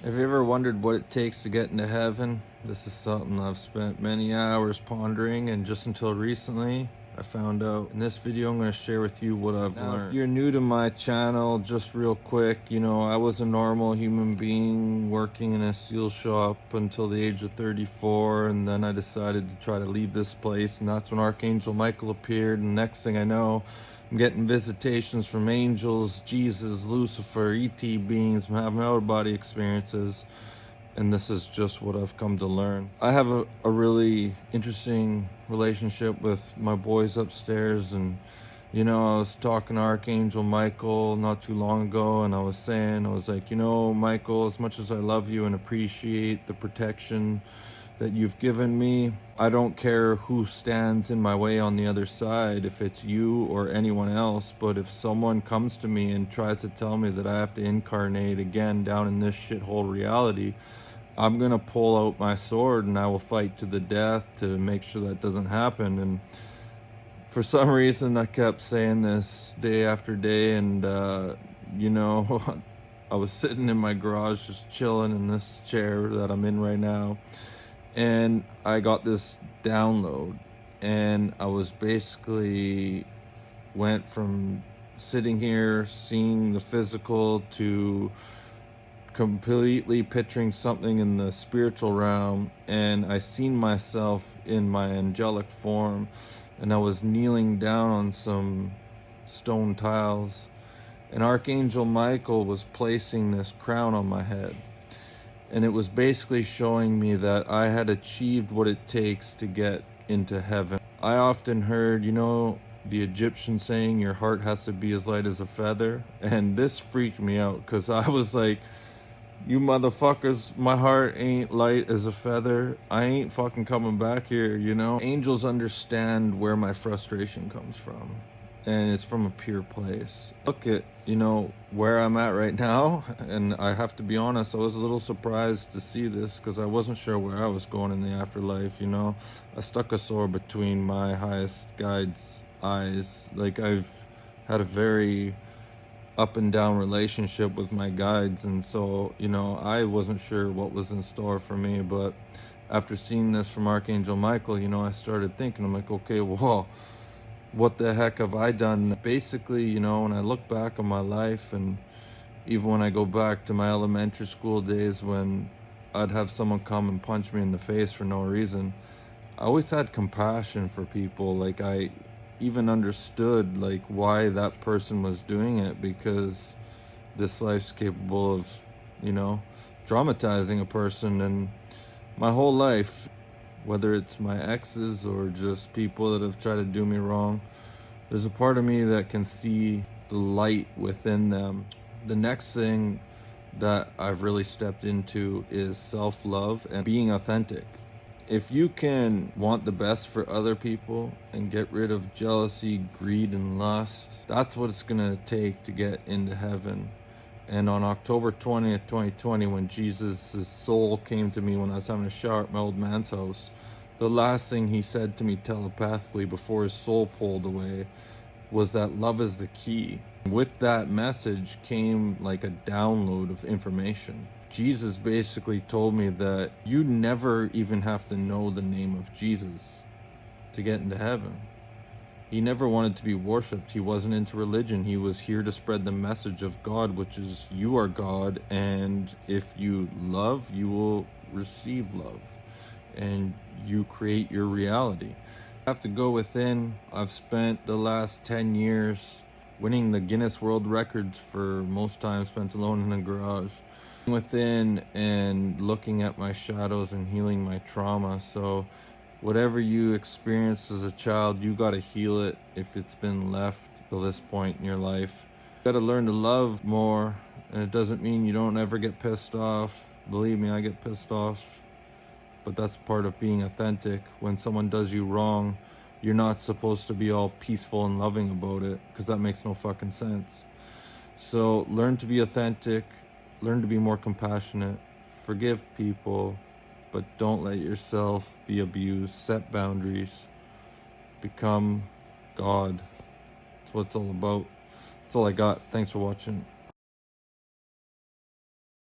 Have you ever wondered what it takes to get into heaven? This is something I've spent many hours pondering, and just until recently, I found out. In this video, I'm going to share with you what I've learned. If you're new to my channel, just real quick, I was a normal human being working in a steel shop until the age of 34, and then I decided to try to leave this place, and that's when Archangel Michael appeared, and next thing I know, I'm getting visitations from angels, Jesus, Lucifer, E.T. beings. I'm having out-of-body experiences, and this is just what I've come to learn. I have a really interesting relationship with my boys upstairs, and I was talking to Archangel Michael not too long ago, and I was like, Michael, as much as I love you and appreciate the protection that you've given me, I don't care who stands in my way on the other side, if it's you or anyone else, but if someone comes to me and tries to tell me that I have to incarnate again down in this shithole reality, I'm gonna pull out my sword and I will fight to the death to make sure that doesn't happen. And for some reason I kept saying this day after day, and I was sitting in my garage just chilling in this chair that I'm in right now, and I got this download, and I was basically went from sitting here seeing the physical to completely picturing something in the spiritual realm, and I seen myself in my angelic form, and I was kneeling down on some stone tiles, and Archangel Michael was placing this crown on my head. And it was basically showing me that I had achieved what it takes to get into heaven. I often heard, the Egyptian saying, your heart has to be as light as a feather. And this freaked me out, because I was like, you motherfuckers, my heart ain't light as a feather. I ain't fucking coming back here, Angels understand where my frustration comes from, and it's from a pure place. Look at, where I'm at right now, and I have to be honest, I was a little surprised to see this, because I wasn't sure where I was going in the afterlife, I stuck a sword between my highest guide's eyes. Like, I've had a very up and down relationship with my guides, and so, I wasn't sure what was in store for me, but after seeing this from Archangel Michael, I started thinking, I'm like, okay, well, what the heck have I done? Basically, when I look back on my life, and even when I go back to my elementary school days when I'd have someone come and punch me in the face for no reason, I always had compassion for people. Like, I even understood why that person was doing it, because this life's capable of, traumatizing a person. And my whole life, whether it's my exes or just people that have tried to do me wrong, there's a part of me that can see the light within them. The next thing that I've really stepped into is self-love and being authentic. If you can want the best for other people and get rid of jealousy, greed, and lust, that's what it's gonna take to get into heaven. And on October 20th, 2020, when Jesus' soul came to me when I was having a shower at my old man's house, the last thing he said to me telepathically before his soul pulled away was that love is the key. With that message came like a download of information. Jesus basically told me that you never even have to know the name of Jesus to get into heaven. He never wanted to be worshipped. He wasn't into religion. He was here to spread the message of God, which is you are God, and if you love, you will receive love, and you create your reality. I have to go within. I've spent the last 10 years winning the Guinness World Records for most time spent alone in a garage. Within and looking at my shadows and healing my trauma. So whatever you experienced as a child, you got to heal it if it's been left to this point in your life. You got to learn to love more, and it doesn't mean you don't ever get pissed off. Believe me, I get pissed off, but that's part of being authentic. When someone does you wrong, you're not supposed to be all peaceful and loving about it, because that makes no fucking sense. So learn to be authentic, learn to be more compassionate, forgive people, but don't let yourself be abused. Set boundaries, become God. That's what it's all about. That's all I got. Thanks for watching.